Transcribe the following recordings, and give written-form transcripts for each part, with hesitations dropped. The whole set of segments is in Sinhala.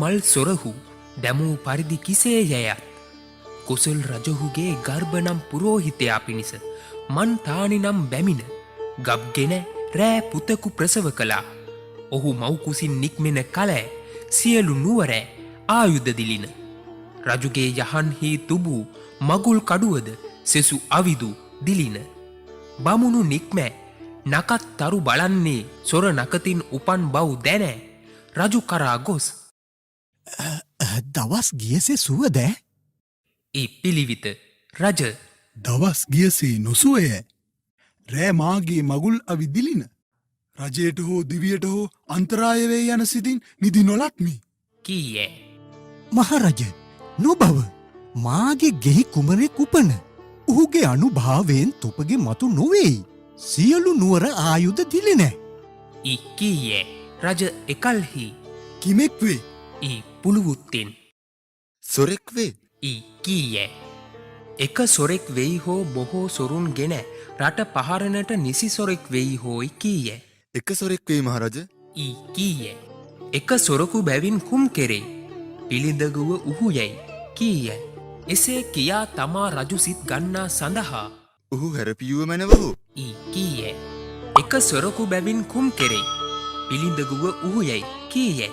මල් සොරහු දැමූ පරිදි කිසේ යැයත් කුසල් රජහුගේ ගර්භනම් පුරෝහිතයා පිණිස මන්තානි නම් බැමිණ ගබ්ගෙන රෑ පුතකු ප්‍රසව කළා. ඔහු මව්කුසින් නික්මෙන කල සියලු නුවර ආයුධ දිලින. රජුගේ යහන්හි තුබූ මගුල් කඩුවද සෙසු අවිදු දිලින. බමුණු නික්ම නකත් තරු බලන්නේ සොර නකතින් උපන් බව් දැන රජු කරා ගොස් දවස් ගියසේ සුවද? ඒ පිළිවිත රජ දවස් ගියසේ නොසුවය. රෑ මාගේ මගුල් අවිදිලින. රජයට හෝ දිවියට හෝ අන්තරායවේ යන සිතින් නිදි නොලත්මි. කීය. මහරජ නොබව මාගේ ගෙහි කුමරෙක් උපන. ඔහුගේ අනුභාවයෙන් තොපගේ මතු නොවෙයි. සියලු නුවර ආයුධ දිලිනෑ. කීය. රජ එකල්හි කිමෙක් වේ. පුළුවුත්තෙන් සොරෙක් වේ. කීය. එක සොරෙක් වෙයි හෝ බොහෝ සොරුන් ගෙන රට පහරණට නිසි සොරෙක් වෙයි හෝයි කීය. එක සොරෙක් වේ මහරජ. කීය. එක සොරකු බැවින් කුම් කෙරේ. පිළිඳගුව උහු යැයි කීය. එසේ කියා තමා රජු සිත් ගන්නා සඳහා ඔහු හැරපියුව මැනවහු. කීය. එක සොරකු බැවින් කුම් කෙරේ. පිළිඳගුව උහු යැයි කීය.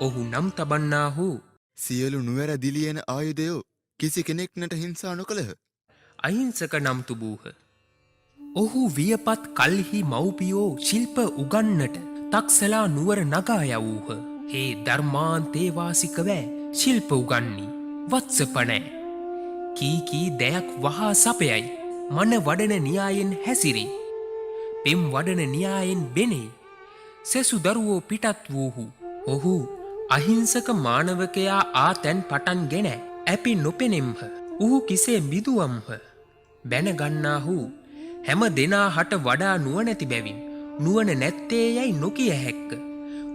ඔහු නම් තබන්නාහු සියලු නුවර දිලියන ආයුධයෝ කිසි කෙනෙක්නට හිංසා නොකළහ. අහිංසක නම් තුබූහ. ඔහු වියපත් කල්හි මව්පියෝ ශිල්ප උගන්නට තක්සලා නුවර නගා යවූහ. හේ ධර්මාන්තේවාසිකවෑ ශිල්ප උගන්නි වත්සපනෑ. කී දෙයක් වහා සපයයි මන වඩන න්‍යායෙන් හැසිරි. පෙම් වඩන න්‍යායෙන් බෙනේ. සෙසු දරුවෝ පිටත් වූහු. ඔහු අහිංසක මානවකයා ආතැන් පටන් ගෙන ඇපි නොපෙනෙම්හ. ඔහු කිසේ මිදුවම්හ. බැනගන්නාහු හැම දෙනා හට වඩා නුවනැති බැවින් නුවන නැත්තේ යැයි නොකිය හැක්ක.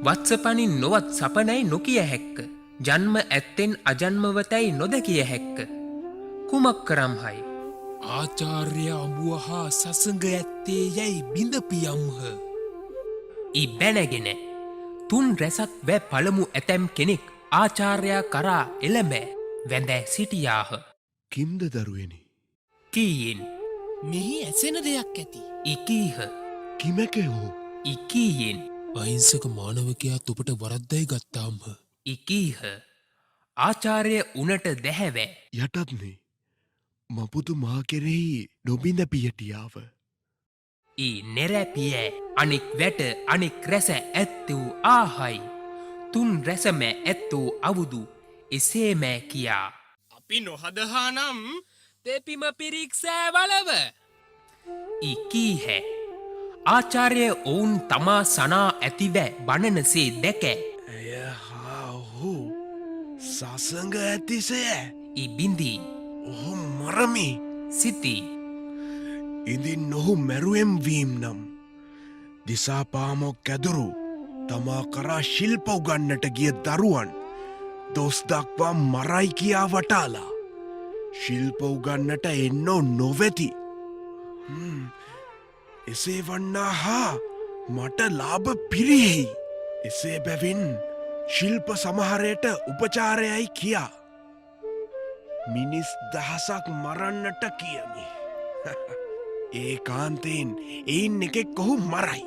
වත්සපනින් නොවත් සපනැයි නොකිය හැක්ක. ජන්ම ඇත්තෙන් අජන්මවතැයි නොදැකිය හැක්ක. කුමක් කරම්හයි. ආචාර්ය අඹුව හා සසඟ ඇත්තේ යැයි බිඳපියම්හ. බැනගෙන තුන් රැසක් වැ පළමු ඇතැම් කෙනෙක් ආචාර්යා කරා එළඹෑ වැඳෑ සිටියාහ. කිම්ද දරුවනි. කීයෙන් මෙහි ඇසෙන දෙයක් ඇති. එකීහ. කිමැකෙහෝ. කීයෙන් අහිංසක මානවකයා තුපට වරද්දයි ගත්තාම්හ. කීහ. ආචාර්ය උනට දැහැවෑ. යටත්නේ මපුතු මා කෙරෙහි නොබිඳ පියටියාව. නෙරැපිය අනෙක් වැට අනෙක් රැස ඇත්තවූ ආහයි. තුන් රැසම ඇත්තෝ අවුදු එසේමෑ කියා. අපි නොහදහානම් තෙපිම පිරික්සෑ වලව. කීහැ. ආචාර්ය ඔවුන් තමා සනා ඇතිවෑ බණනසේ දැක ඇය හා ඔහු සසඟ ඇතිසය. බිඳී ඔහු මරමි සිති. ඉදින් නොහු මැරුවෙම් වීම් නම් දිසාපාමොක් ඇදුරු තමා කරා ශිල්ප උගන්නට ගිය දරුවන් දොස් දක්වා මරයි කියා වටාලා ශිල්ප උගන්නට එන්නෝ නොවෙති. එසේ වන්නා හා මට ලාභ පිරිහෙයි. එසේ බැවින් ශිල්ප සමහරයට උපචාරයයි කියා මිනිස් දහසක් මරන්නට කියමි. ඒ කාන්තයෙන් එයින් එකෙක් කොහු මරයි.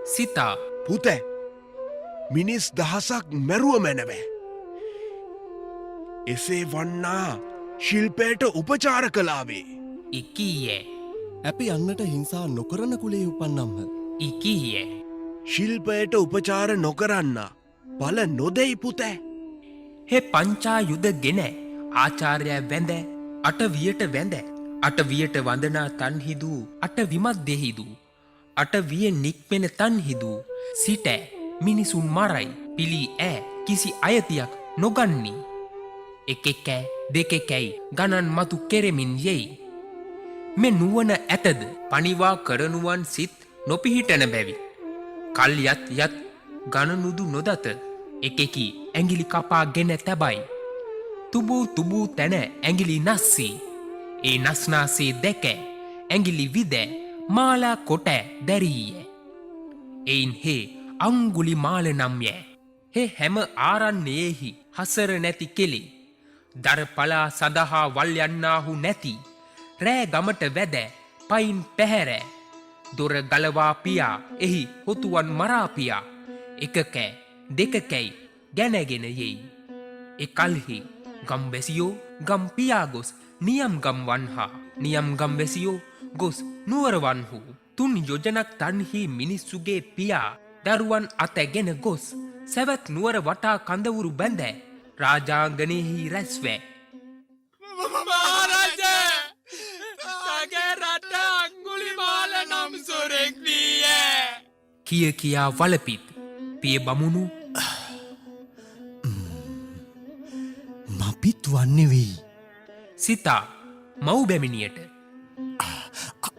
සිතා පුත මිනිස් දහසක් මැරුව මැනවෑ. එසේ වන්නා ශිල්පයට උපචාර කලාවේ. කීය. අපි යන්නට හිංසා නොකරන කුලේ උපන්නම්හ. කීය. ශිල්පයට උපචාර නොකරන්න බල නොදෙයි පුතෑ. හෙ පංචා යුද ගෙන ආචාර්ය වැඳ අටවියට වැඳ අටවියට වඳනා තන්හිදූ අට විමද්දෙහිදූ අටවිය නික්මෙන තන්හිදූ සිට මිනිසුන් මරයි පිළි ඈ කිසි අයතියක් නොගන්නි. එකෙකෑ දෙකෙකැයි ගණන් මතු කෙරෙමින් යෙයි. මෙ නුවන ඇතද පනිවා කරනුවන් සිත් නොපිහිටන බැවි. කල් යත් ගණනුදු නොදත එකෙකි ඇගිලි කපා ගෙන තැබයි. තුබූ තැන ඇගිලි නස්සී. ඒ නස්නාසේ දැක ඇගිලි විද මාලා කොට දැරීය. එයින් හේ අංගුලි මාල නම්ය. හෙ හැම ආරන්නේහි හසර නැති කෙලි. දරපලා සඳහා වල් යන්නාහු නැති. රෑ ගමට වැද පයින් පැහැරෑ. දොර ගලවා පියා එහි හොතුවන් මරාපියා. එකකෑ දෙකකැයි ගැනගෙන යෙයි. එකල්හි ගම්වැසියෝ ගම් පියා ගොස් නියම් ගම් වන්හා නියම් ගම්වැසියෝ ගොස් නුවරවන්හු. තුන් යොජනක් තන්හි මිනිස්සුගේ පියා දරුවන් අතැගෙන ගොස් සැවැත් නුවර වටා කඳවුරු බැඳෑ රාජාංගනයෙහි රැස්වෑ. කිය කියා වලපිත් පිය බමුණු මපිත් වන්නේ වෙයි. සිතා මව් බැමිණියට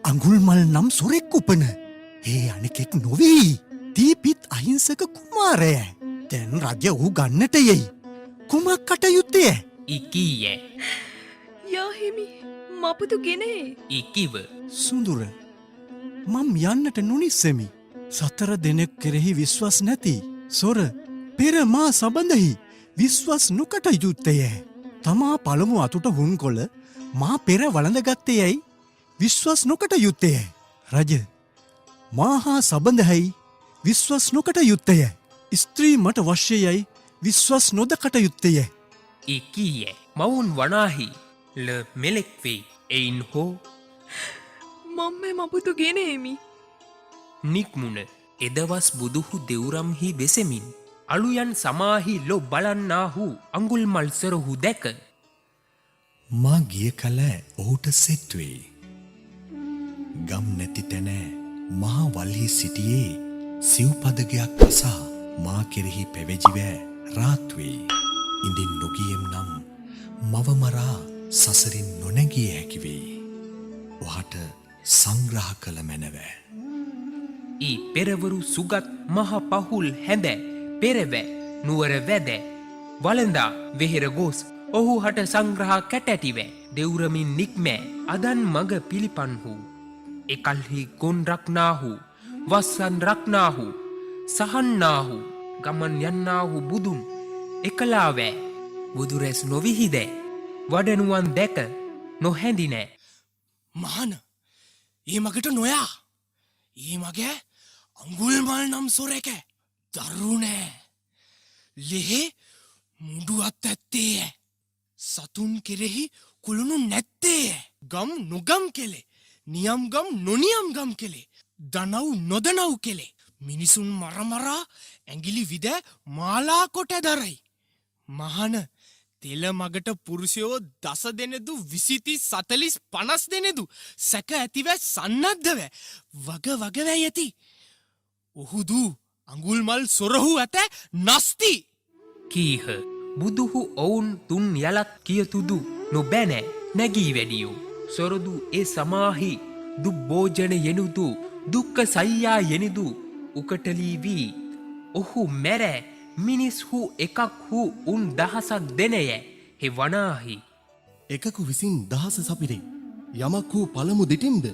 අඟුල්මල් නම් සොරෙක් උපන. ඒ අනෙකෙක් නොවෙයි. තීපිත් අහිංසක කුමාරය. දැන් රජ වූ ගන්නට යයි. කුමක් කටයුත්තය? ඉකීය යාහිමි මපුතු ගෙනේ. ඉකිව සුඳුර මම් යන්නට නොනිස්සෙමි. සතර දෙනෙක් කෙරෙහි විශ්වස් නැති. සොර පෙර මා සබඳහි විශ්වස් නොකට යුත්තය. තමා පළමු අතුට හුන්කොල මා පෙර වළඳගත්තේ යැයි විශ්වස් නොකට යුත්තය. රජ මාහා සබඳහයි විශ්වස් නොකට යුත්තය. ස්ත්‍රී මට වශ්‍යයයි විශ්වස් නොදකට යුත්තය. ඉකීය මවුන් වනාහි ල මෙලෙක්වෙයි. එයින් හෝ මම්ම මපුතු ගෙනේමි. නික්මුණ එදවස් බුදුහු දෙවුරම්හි වෙසෙමින් අලුයන් සමාහි ලො බලන්නාහු අඟුල්මල් සොරහු දැක මා ගිය කල ඔහුට සෙත්වේ. ගම් නැති තැන මහා වල්හි සිටියේ සිව්පදගයක් අසා මා කෙරෙහි පැවැජිවෑ රාත්වේ. ඉඳින් නොගියම් නම් මවමරා සසරින් නොනැගිය හැකිවෙයි. ඔහට සංග්‍රහ කළ මැනවෑ. ඊ පෙරවරු සුගත් මහ පහුල් හැඳ පෙරවැ නුවර වැද වලඳා වෙහෙර ගෝස් ඔහු හට සංග්‍රහ කැටැටිවෑ දෙවුරමින් නික්මෑ අදන් මග පිළිපන්හු. එකල්හි ගොන් රක්නාහු වස්සන් රක්නාහු සහන්නාහු ගමන් යන්නාහු බුදුන් එකලාවෑ බුදුරැස් නොවිහිදෑ වඩනුවන් දැක නොහැඳිනෑ. මහන ඒ මගට නොයා. ඒ මගේ අඟුල්මල් නම් සොරැක දරුණෑ. ලෙහෙ මුඩුවත් ඇත්තේය. සතුන් කෙරෙහි කුළුණු නැත්තේය. ගම් නොගම් කෙලේ නියම් ගම් නොනියම් ගම් කෙලේ දනව් නොදනව් කෙලේ මිනිසුන් මරමරා ඇඟිලි විද මාලා කොට දරයි. මහන තෙල මගට පුරුෂයෝ 10 දෙනෙදු 20 30 40 50 දෙනෙදු සැක ඇතිව සන්නද්ධව වග වගවැයි ඇති. ඔහුදු අඟුල්මල් සොරහු ඇත නස්ති. කීහ බුදුහු ඔවුන් තුන් යලක් කියතුදු නොබැනෑ නැගී වැඩියෝ. සොරදු ඒ සමාහි දුබ්බෝජන යෙනුදු දුක්ක සයියා යෙනිදු උකටලී වී. ඔහු මැරෑ මිනිස්හු එකක් හු උන් දහසක් දෙනය හෙ වනාහි. එකකු විසින් දහස සපිරේ. යමක් වූ පළමු දිටින්ද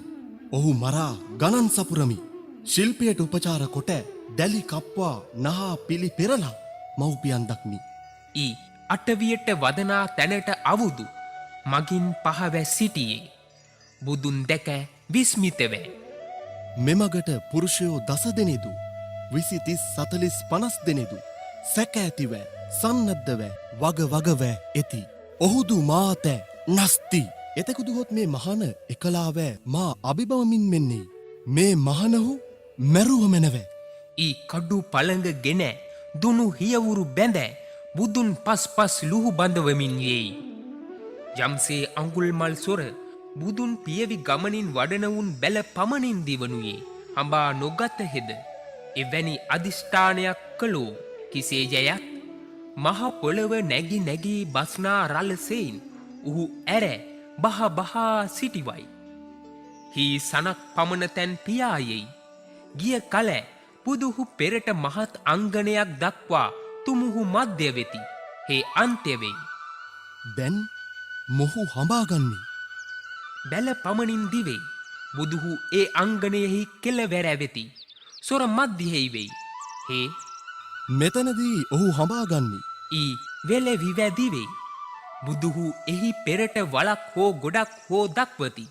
ඔහු මරා ගණන් සපුරමි. ශිල්පයට උපචාර කොට දැලි කප්වා නහා පිළි පෙරලා මව්පියන් දක්මි. ඊ අටවියට වදනා තැනට අවුදු මගින් පහවැ සිටියේ. බුදුන් දැක විස්මිතවෑ. මෙමගට පුරුෂයෝ 10 දෙනෙදු 20 30 40 50 දෙනෙදු සැක ඇතිව සන්නද්ධව වග වගවෑ ඇති. ඔහුදු මාත නස්ති. එතකුදුහොත් මේ මහන එකලාවෑ මා අභිබවමින් මෙන්නේ. මේ මහනහු මැරුව මැනවෑ. ඊ කඩු පළඟ ගෙන දුනු හියවුරු බැඳ බුදුන් පස් ලුහු බඳවමින් යෙයි. යම්සේ අඟුල්මල් සොර බුදුන් පියවි ගමනින් වඩනවුන් බැල පමණින් දිවනුයේ හඹා නොගත හෙද. එවැනි අධිෂ්ඨානයක් කළෝ කිසේ ජයත් මහ පොළව නැගි නැගී බස්නා රලසෙයින් උහු ඇර බහ බහා සිටිවයි. හි සනක් පමණ තැන් පියායෙයි. ගිය කල පුදුහු පෙරට මහත් අංගනයක් දක්වා තුමුහු මධ්‍ය වෙති. හේ අන්ත්‍ය වෙයි. දැන් මොහු හඹාගන්නේ. බැල පමණින් දිවෙයි. බුදුහු ඒ අංගනයෙහි කෙළවැර වෙති. සොර මධ්‍යෙහි වෙයි. හේ මෙතනදී ඔහු හඹාගන්නි. ඊ වෙල විවැදිවේ. බුදුහු එහි පෙරට වලක් හෝ ගොඩක් හෝ දක්වති.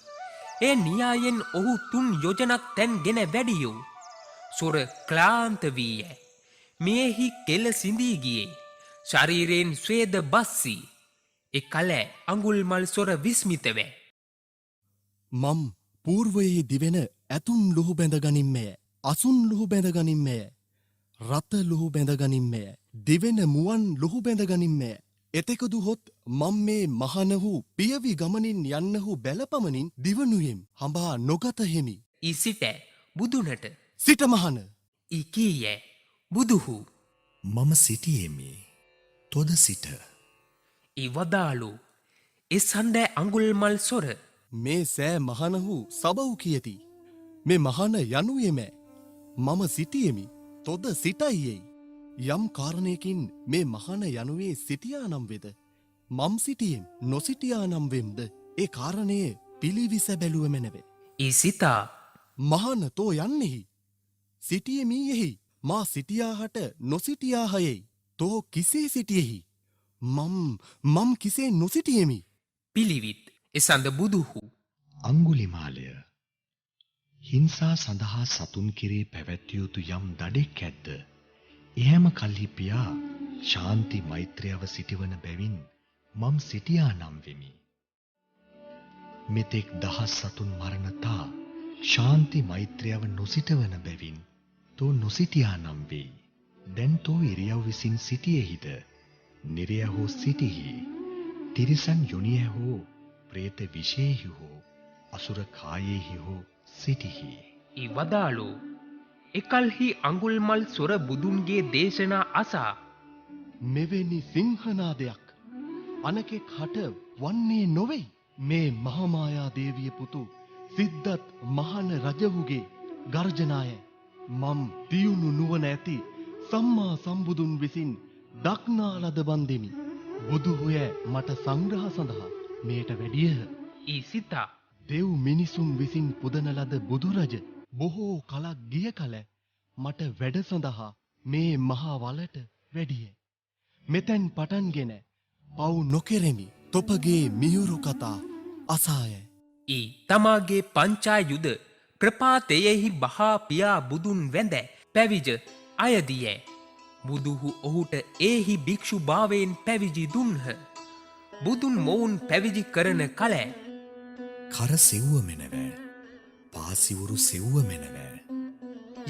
ඒ නියායෙන් ඔහු 3 යොජනක් තැන් ගෙන වැඩියෝ. සොර ක්ලාන්ත වීය. මෙහි කෙල සිඳී ගියේ. ශරීරයෙන් ස්වේද බස්සී. එකල අඟුල්මල් සොර විස්මිතවෑ. මම් පූර්වයේ දිවෙන ඇතුන් ලොහු බැඳගනිම්මය. අසුන් ලොහු බැඳගනිම්මය. රත ලොහු බැඳගනිම්මය. දිවෙන මුවන් ලොහු බැඳගනිම්මය. එතෙකදු හොත් මම් මේ මහනහු පියවි ගමනින් යන්නහු බැලපමණින් දිවනුයෙම් හඹා නොගත හෙමි. ඊ සිට බුදුනට සිට මහන ඊ කීය බුදුහු මම සිටියෙමි. තොද සිට. ඊ වදාළු එසන්ද අඟුල්මල් සොර මේ සෑ මහනහු සබව් කියති. මේ මහන යනුයමෑ. මම සිටියෙමි. තොද සිටයියෙයි. යම් කාරණයකින් මේ මහන යනුවේ සිටියා නම් වෙද. මම් සිටියෙන් නොසිටියා නම් වෙම්ද. ඒ කාරණය පිළිවිස බැලුව මැනවේ. ඊ සිතා මහන තෝ යන්නෙහි. සිටියමීයෙහි මා සිටියාහට නොසිටියාහයෙයි. තෝ කිසේ සිටියෙහි. මම් කිසේ නොසිටියෙමි. පිළිවිත් එසඳ බුදුහු අංගුලිමාලය හිංසා සඳහා සතුන් කිරේ පැවැත්විය යුතු යම් දඩෙක් ඇද්ද? එහෙම කල්හි පියා ශාන්ති මෛත්‍රියව සිටිවන බැවින් මම් සිටියා නම් වෙමි. මෙතෙක් දහස් සතුන් මරණතා ශාන්ති මෛත්‍රියව නොසිටවන බැවින් තෝ නොසිටියා නම් වෙයි. දැන් තෝ ඉරියව් විසින් සිටියෙහිද? නිරය හෝ සිටිහි. තිරිසන් යොනිය හෝ ප්‍රේත විශේහි හෝ අසුර කායෙහි හෝ සිටිහි. ඊ වදාළු එකල්හි අඟුල්මල් සොර බුදුන්ගේ දේශනා අසා මෙවැනි සිංහනාදයක් අනකෙක් හට වන්නේ නොවෙයි. මේ මහමායා දේවිය පුතු සිද්ධත් මහන රජවුගේ ගර්ජනාය. මම් තියුණු නුවණ ඇති සම්මා සම්බුදුන් විසින් දක්නා ලද බන්දෙමි. බුදුහොය මට සංග්‍රහ සඳහා මේට වැඩියහ. ඊ සිතා දෙව් මිනිසුන් විසින් පුදන ලද බුදුරජ බොහෝ කලක් ගිය කල මට වැඩ සඳහා මේ මහා වලට වැඩිය. මෙතැන් පටන්ගෙන පව් නොකෙරෙමි. තොපගේ මියුරු කතා අසාය. ඊ තමාගේ පංචායුධ ප්‍රපාතයෙහි බහා පියා බුදුන් වැඳ පැවිජ අයදිය. බුදුහු ඔහුට ඒහි භික්ෂු භාවයෙන් පැවිජි දුන්හ. බුදුන් මොවුන් පැවිජි කරන කල කර සෙව්ව මෙනවෑ. පාසිවුරු සෙව්ව මෙනවෑ.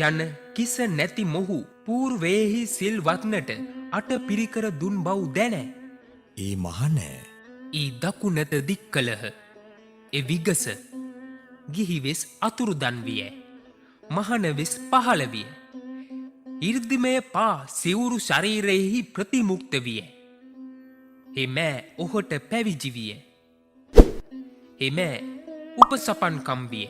යන කිස නැති මොහු පූර්වයෙහි සිල්වත්නට අට පිරිකර දුන් බව් දැන ඒ මහනෑ ඊ දකුණත දික් කළහ. එ විගස ගිහිවෙස් අතුරුදන් විය. මහනවෙස් පහළ විය. ඉර්දිමය පා සිවුරු ශරීරයෙහි ප්‍රතිමුක්ත විය. එමෑ ඔහොට පැවිජි විය. එමෑ උපසපන්කම් විය.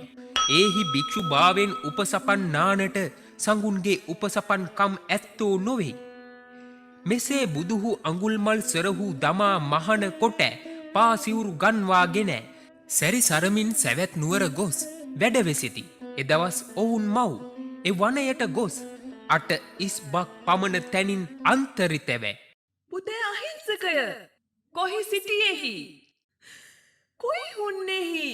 ඒහි භික්ෂු භාවෙන් උපසපන් නානට සඟුන්ගේ උපසපන්කම් ඇත්තෝ නොවෙයි. මෙසේ බුදුහු අඟුල්මල් සරහු දමා මහන කොට පාසිවුරු ගන්වාගෙන සැරි සරමින් සැවැත් නුවර ගොස් වැඩවෙසිති. එදවස් ඔවුන් මව් එ වනයට ගොස් අට ඉස්බක් පමණ තැනින් අන්තරිතැවැ. පුතේ අහිංසකය කොහි සිටියෙහි කොයි හුන්නෙහි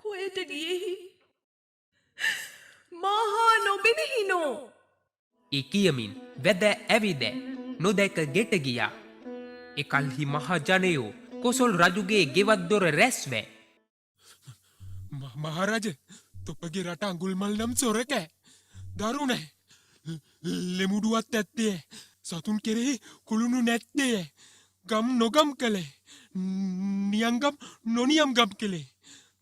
කොයට ගියෙහි මහා නොබෙනෙහිනෝ. ඊ කියමින් වැද ඇවිද නොදැක ගෙට ගියා. එකල්හි මහජනයෝ කොසොල් රජුගේ ගෙවත්දොර රැස්වෑ. මහරජ තොපගේ රට අඟුල්මල් නම් සොරකෑ දරුණෑ ලෙමුඩුවත් ඇත්තේ සතුන් කෙරෙහි කුළුණු නැත්තේ ගම් නොගම් කළේ නියංගම් නොනියම් ගම් කෙළේ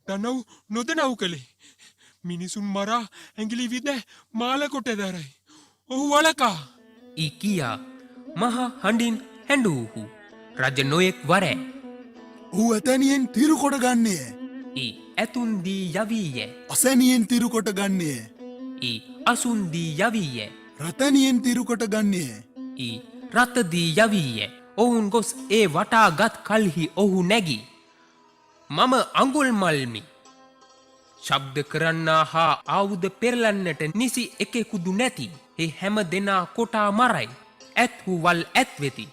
දනව් නොදනව් කළේ මිනිසුන් මරා ඇඟිලි විද මාලකොට දරයි ඔහු වලකා. ඊ කියා මහා හඬින් හැඬූහු. රජ නොයෙක් වරෑ. ඔහු ඇතැනියෙන් තිරුකොට ගන්නේය. ඊ ඇතුන්දී යවීය. අසැනියෙන් තිරුකොට ගන්නේය. ඊ අසුන්දී යවීය. රතැනියෙන් තිරුකොට ගන්නේය. ඊ රතදී යවීය. ඔවුන් ගොස් ඒ වටා ගත් කල්හි ඔහු නැගී මම අඟුල්මල්මි. ශබ්ද කරන්නා හා ආයුධ පෙරලන්නට නිසි එකෙකුදු නැති ඒ හැම දෙනා කොටා මරයි. ඇත්හු වල් ඇත් වෙති.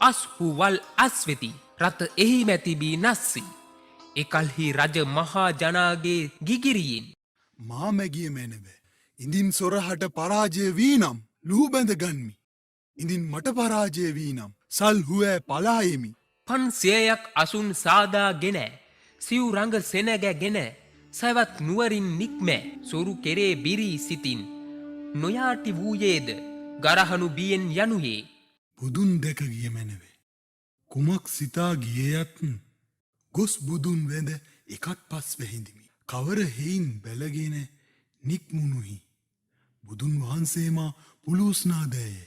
අස්හු වල් අස් වෙති. රත එහි මැතිබී නස්සි. එකල්හි රජ මහා ජනාගේ ගිගිරියෙන් මා මැගිය මැනව. ඉඳින් සොරහට පරාජය වී නම් ලූ බැඳ ගන්මි. ඉඳින් මට පරාජය වී නම් සල් හුවෑ පලායෙමි. 500ක් අසුන් සාදාගෙන සිව් රඟ සෙනගැගෙන සැවත් නුවරින් නික්මෑ සොරු කෙරේ බිරී සිතින් නොයාටි වූයේද ගරහනු බියෙන් යනුයේ. බුදුන් දැක ගිය මැනවේ. කුමක් සිතා ගියයත් ගොස් බුදුන් වැඳ එකත් පස් වැහිඳිමි. කවර හෙයින් බැලගෙන නික්මුණුහි. බුදුන් වහන්සේමා පුලූස්නාදෑය.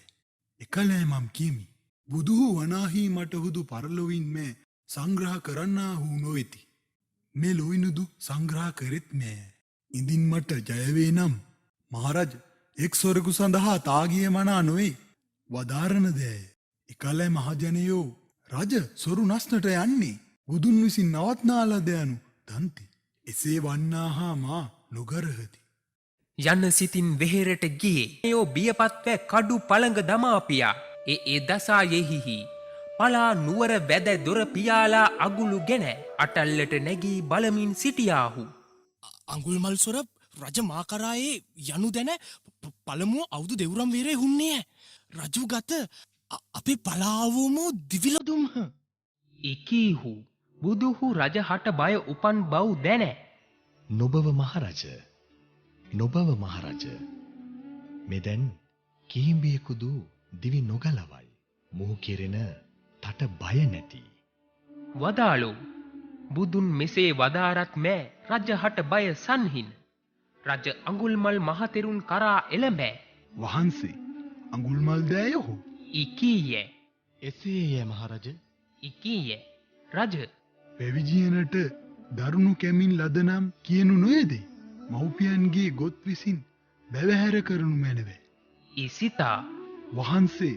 එකලෑ මම් කියමි. බුදුහු වනාහි මටහුදු පරලොවින් මේ සංග්‍රහ කරන්නා හූ නොවෙති. මේ ලොයිනුදු සංග්‍රහ කරෙත් මෑ. ඉඳින් මට ජයවේ නම් මහරජ එක් සොරකු සඳහා තාගිය මනා නොවේ. වදාරණ දෑය. එකලෑ මහජනයෝ රජ සොරු නස්නට යන්නේ. බුදුන් විසින් නවත්නාලදයනු දන්ති. එසේ වන්නාහා මා නොගරහති. යන්න සිතින් වෙහෙරට ගියේ. යෝ බියපත්වැ කඩු පළඟ දමාපියා. ඒ දසායෙහිහි. පලා නුවර වැද දොර පියාලා අගුළු ගෙන අටල්ලට නැගී බලමින් සිටියාහු. අඟුල්මල් සොර රජ මාකරායේ යනු දැන පළමුුව අවුදු දෙවුරම් වේරේ හුන්නේ. රජු ගත අපේ පලාවෝමෝ දිවිලදුම්හ. එකීහු බුදුහු රජහට බය උපන් බව් දැන. නොබව මහරජ නොබව මහරජ මෙදැන් කීම්බියකුදු දිවි නොගලවයි. මුහු කෙරෙන තට බය නැති. වදාලෝ බුදුන් මෙසේ වදාරත් මෑ රජහට බය සන්හින්. රජ අඟුල්මල් මහතෙරුන් කරා එළඹෑ. වහන්සේ අඟුල්මල් දෑයහෝ. ඉකීය එසේය මහරජ. ඉකීය රජ පැවිජියනට දරුණු කැමින් ලදනම් කියනු නොයදේ. මව්පියන්ගේ ගොත් විසින් බැවහැර කරනු මැනවේ. ඉසිතා වහන්සේ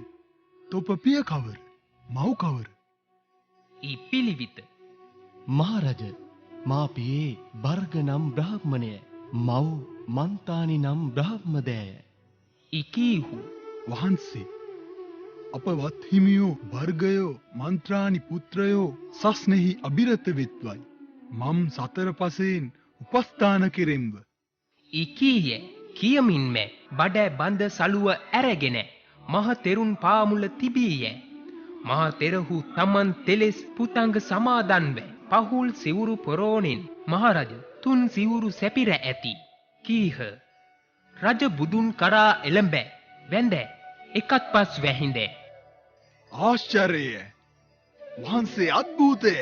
තොප පිය කවර මව් කවර. පිළිවිත මහරජ මාපියේ බර්ග නම් බ්‍රහ්මණය මව් මන්තානි නම් බ්‍රහ්මදෑය. ඉකීහු වහන්සේ අප වත්හිමියෝ බර්ගයෝ මන්ත්‍රානි පුත්‍රයෝ සස්නෙහි අභිරත වෙත්වයි. මම් සතර පසයෙන් උපස්ථාන කෙරෙම්ව. ඉකීය කියමින්ම බඩ බඳ සලුව ඇරගෙන මහ තෙරුන් පාමුල තිබීය. මහ තෙරහු තමන් තෙලෙස් පුතංග සමාදන්ව පහුල් සිවුරු පොරෝණෙන් මහරජ තුන් සිවුරු සැපිර ඇති. කීහ රජ බුදුන් කරා එළඹ වැඳ එකත් පස් වැහිඳ. ආශ්චර්යය වහන්සේ අත්භූතය.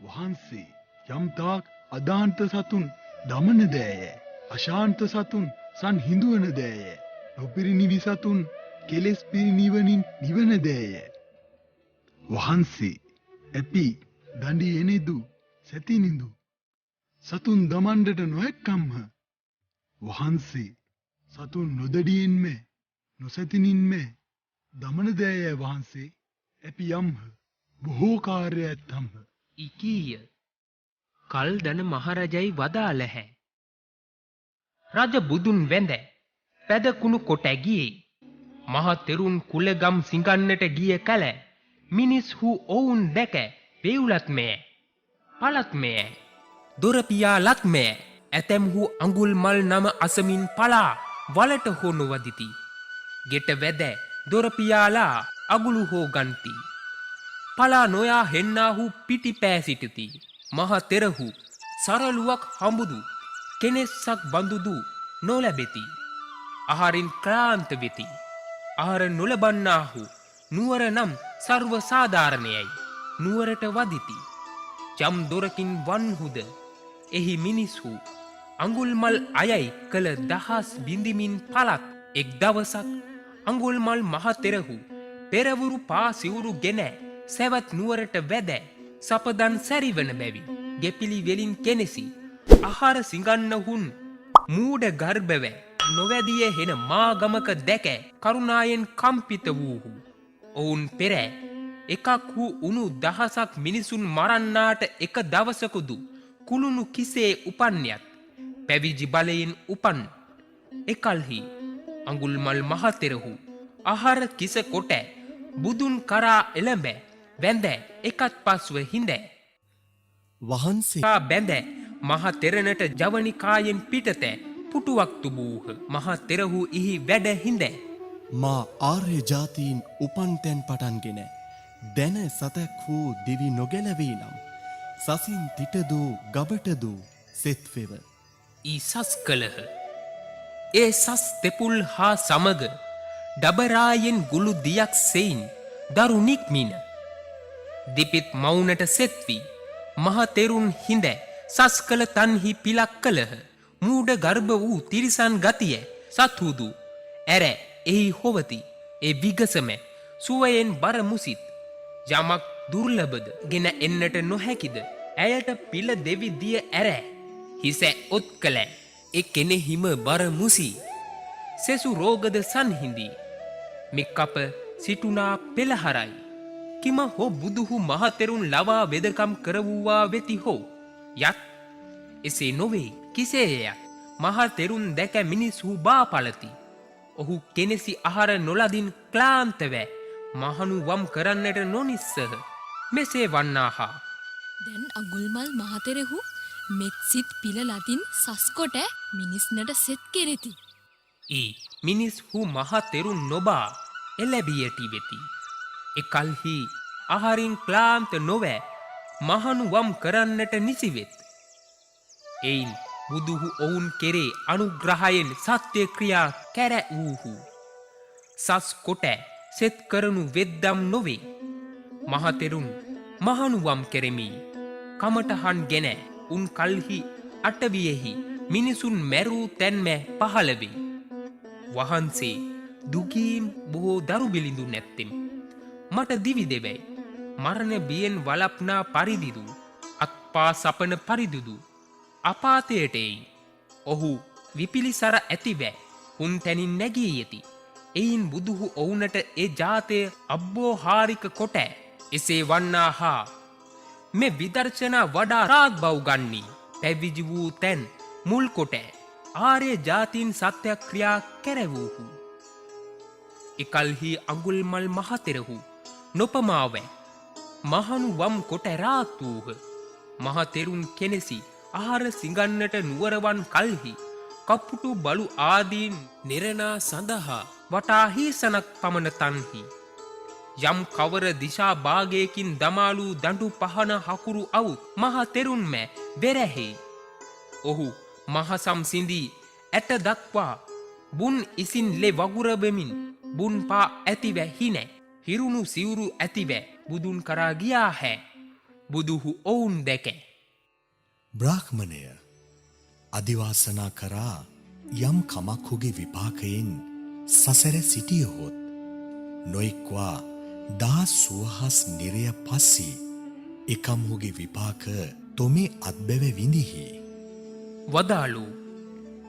වහන්සේ යම්තාක් අදාන්ත සතුන් දමන දෑය. අශාන්ත සතුන් සන් හිඳුවන දෑය. නොපිරිනිවි සතුන් කෙලෙස් පිරිනිවනින් නිවන දෑය. වහන්සේ ඇපි දඩි එනෙදු සැතිනිදු සතුන් දමන්ඩට නොහැක්කම්හ. වහන්සේ සතුන් නොදඩියෙන්ම නොසැතිනින්ම දමන දෑය. වහන්සේ ඇපි යම්හ බොහෝ කාර්ය ඇත්තම්හ. ඉකීය කල් දන මහරජයි වදාලහැ. රජ බුදුන් වැඳ පැදකුණු කොට ගියේ. මහ තෙරුන් කුලගම් සිඟන්නට ගිය කල මිනිස්හු ඔවුන් දැක වේවුලත්මය පලත්මය දොරපියාලත්මය. ඇතැම්හු අඟුල්මල් නම අසමින් පලා වලට හෝ නොවදිති. ගෙට වැද දොරපියාලා අගුළු හෝ ගන්ති. පලා නොයා හෙන්නාහු පිටි පෑසිටති. මහ තෙරහු සරලුවක් හඹුදු කෙනෙස්සක් බඳුදු නොලැබෙති. අහරින් ක්‍රාන්ත වෙති. ආහාර නොලබන්නාහු නුවර නම් සර්ව සාධාරණයයි. නුවරට වදිති. ජම් දොරකින් වන්හුද එහි මිනිස්හු අඟුල්මල් අයයි කළ දහස් බිඳිමින් පලත්. එක් දවසක් අඟුල්මල් මහතෙරහු පෙරවුරු පා සිවුරු ගෙන සැවත් නුවරට වැද සපදන් සැරිවන බැවි. ගෙපිලි වෙලින් කෙනෙසි අහාර සිඟන්නහුන් මූඩ ගර්භව නොවැදිය හෙන මාගමක දැක කරුණායෙන් කම්පිත වූහු. ඔවුන් පෙර එකක් වූ උනු දහසක් මිනිසුන් මරන්නාට එක දවසකුදු කුළුණු කිසේ උපන්යත් පැවිජි බලයෙන් උපන්. එකල්හි අඟුල්මල් මහතෙරහු අහර කිස කොට බුදුන් කරා එළඹ වැඳ එකත් පස්ව හිඳ. වහන්සේ බැඳ මහතෙරණට ජවනිකායෙන් පිටත පුටුවක් තුබූහ. මහතෙරහු ඉහි වැඩ හිඳ. මා ආර්ය ජාතීන් උපන් තැන් පටන්ගෙන දැන සතැක් වූ දිවි නොගැලවී නම් සසින් තිටදූ ගබටදූ සෙත්වෙව. ඊ සස් කළහ. ඒ සස් තෙපුල් හා සමග ඩබරායෙන් ගුළු දියක් සෙයින් දරු නික්මින. දිපිත් මවුනට සෙත්වී මහතෙරුන් හිඳ සස් කළ තන්හි පිලක් කළහ. මූඩ ගර්භ වූ තිරිසන් ගතිය සත්හුදු ඇර එහි හොවති. ඒ විගසම සුවයෙන් බර මුසිත් යමක් දුර්ලබද ගෙන එන්නට නොහැකිද. ඇයට පිළ දෙවි දිය ඇර හිස ඔත් කළ එ කෙනෙහිම බර මුසි. සෙසු රෝගද සන්හිදී මෙක්කප සිටුනා පෙළහරයි. කිම හෝ බුදුහු මහතෙරුන් ලවා වෙදකම් කරවූවා වෙති හෝ යත් එසේ නොවේ කිසේයක්. මහතෙරුන් දැක මිනිස්හු බාපලති. ඔහු කෙනෙසි අහර නොලදින් ක්ලාන්තව මහනු වම් කරන්නට නොනිස්සහ. මෙසේ වන්නාහා දැන් අගුල්මල් මහතෙරෙහු මෙත් සිත් පිළ ලතින් සස්කොට මිනිස්නට සෙත් කෙරෙති. ඒ මිනිස්හු මහතෙරුන් නොබා එලැබියටි වෙති. එකල්හි අහරින් ක්ලාන්ත නොවෑ මහනු වම් කරන්නට නිසිවෙත්. එයින් බුදුහු ඔවුන් කෙරේ අනුග්‍රහයෙන් සත්‍ය ක්‍රියා කැර වූහු. සස් කොට සෙත් කරනු වෙද්දම් නොවේ. මහතෙරුන් මහනුවම් කෙරෙමි. කමටහන් ගෙන උන් කල්හි අටවියෙහි මිනිසුන් මැරූ තැන්ම පහළවෙයි. වහන්සේ දුකීම් බොහෝ දරුබිලිඳු නැත්තෙම්. මට දිවි දෙවැයි. මරණ බියෙන් වලප්නා පරිදිදු අත්පා සපන පරිදුදු අපාතයට එයි. ඔහු විපිලිසර ඇතිවෑ උන් තැනින් නැගී යති. එයින් බුදුහු ඔවුනට ඒ ජාතය අබ්බෝහාරික කොට එසේ වන්නා හා මෙ විදර්ශනා වඩා රාත් බව් ගන්නී පැවිජි වූ තැන් මුල් කොට ආර්ය ජාතීන් සත්‍යයක් ක්‍රියා කැරවූහු. එකල්හි අඟුල්මල් මහතෙරහු නොපමාව මහනු වම් කොට රාත් වූහ. මහතෙරුන් කෙනෙසි ආහාර සිඟන්නට නුවරවන් කල්හි කප්පුටු බලු ආදීන් නිරනා සඳහා වටාහිසනක් පමණ තන්හි. යම් කවර දිශා භාගයකින් දමාලු දඩු පහන හකුරු අවුත් මහතෙරුන්ම වෙරැහෙයි. ඔහු මහසම් සිඳී ඇට දක්වා බුන් ඉසින් ලෙ වගුරබමින් බුන් පා ඇතිවැ හිනෑ. හිරුණු සිවුරු ඇතිවැ බුදුන් කරා ගියා හැ. බුදුහු ඔවුන් දැක බ්‍රාහ්මණය අධිවාසනා කරා යම් කමක්හුගේ විපාකයෙන් සසර සිටියහොත් නොෙක්වා දා සුවහස් නිරය පස්සි එකම්හුගේ විපාක තොමේ අත්බැව විඳිහි. වදාලු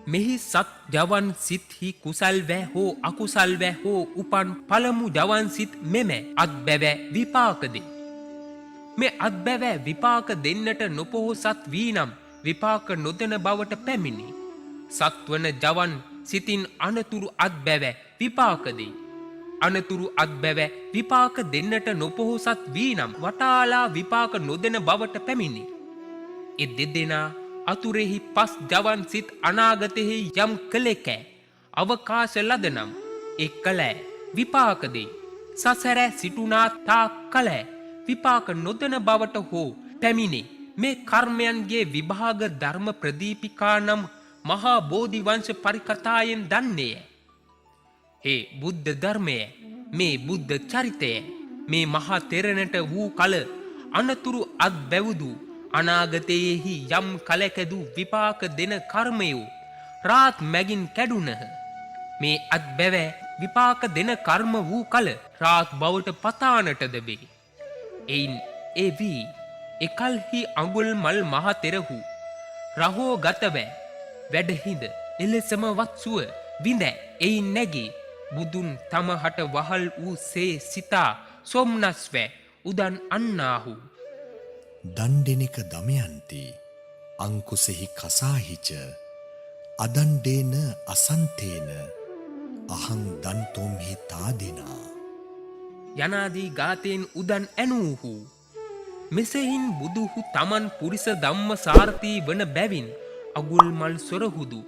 මෙහි සත් ජවන් සිත්හි කුසල්වැ හෝ අකුසල්වැ හෝ උපන් පළමු ජවන් සිත් මෙම අත්බැව විපාකදේ. මේ අත්බැව විපාක දෙන්නට නොපොහොසත් වී නම් විපාක නොදන බවට පැමිණි. සත්වන ජවන් සිතින් අනතුරු අත්බැව විපාකදේ. අනතුරු අත්බැව විපාක දෙන්නට නොපොහොසත් වී නම් වටාලා විපාක නොදෙන බවට පැමිණි. එ දෙදෙනා අතුරෙහි පස් ජවන් සිත් අනාගතෙහි යම් කළෙකෑ අවකාශ ලදනම් එක් කළෑ විපාකදේ. සසර සිටුනා තා කළෑ විපාක නොදන බවට හෝ පැමිණේ. මේ කර්මයන්ගේ විභාග ධර්ම ප්‍රදීපිකා නම් මහා බෝධිවංශ පරිකතායෙන් දන්නේය. හේ බුද්ධ ධර්මය මේ බුද්ධ චරිතය මේ මහා තෙරණට වූ කල අනතුරු අත් බැවුදු අනාගතයෙහි යම් කලකැදු විපාක දෙන කර්මයෝ රාත් මැගින් කැඩුනහ. මේ අත් බැව විපාක දෙන කර්ම වූ කල රාත් බවට පතානටද වේ. එයින් ඒ වී එකල්හි අඟුල්මල් මහතෙරහු රහෝ ගතව වැඩහිඳ එලෙසම වත්සුව විඳ එයින් නැගී බුදුන් තමහට වහල් වූ සේ සිතා සොම්නස්ව උදන් අන්නාහු. දණ්ඩෙනික දමයන්ති අංකුසෙහි කසාහිච අදන්ඩේන අසන්තේන අහං දන්තොම්හි තාදිනා. යනාදී ගාතයෙන් උදන් ඇනූහු. මෙසෙහින් බුදුහු තමන් පුරිස ධම්ම සාර්ථී වන බැවින් අගුල්මල් සොරහුදු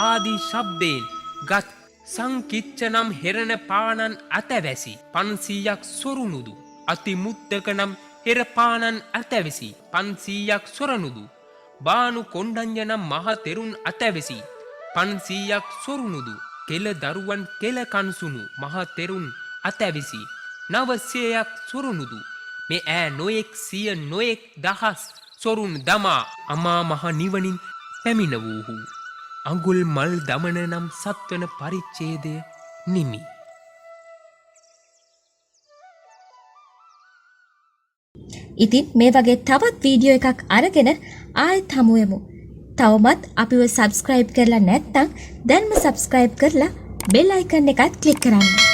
ආදී ශබ්දයෙන් ගත් සංකිච්ච නම් හෙරණ පානන් අතැවැසි 500ක් සොරුනුදු. අතිමුත්තක නම් හෙරපානන් අතැවෙසි 500ක් සොරනුදු. බානු කොණ්ඩඤ්ඤ නම් මහ තෙරුන් අතැවෙසි 500ක් සොරුනුදු. කෙල දරුවන් කෙල කන්සුණු මහ තෙරුන් අතැවෙසි 900ක් සොරුනුදු. මේ ඈ නොයෙක් සිය නොයෙක් දහස් සොරුන් දමා අමා මහ නිවනින් පැමිණ වූහු. අඟුල් මල් දමන නම් සත්වන පරිච්ඡේදය නිමි. ඉතින් මේ වගේ තවත් වීඩියෝ එකක් අරගෙන ආයෙත් හමුවෙමු. තවමත් අපිව සබ්ස්ක්‍රයිබ් කරලා නැත්නම් දැන්ම සබ්ස්ක්‍රයිබ් කරලා බෙල් අයිකන් එකත් ක්ලික් කරන්න.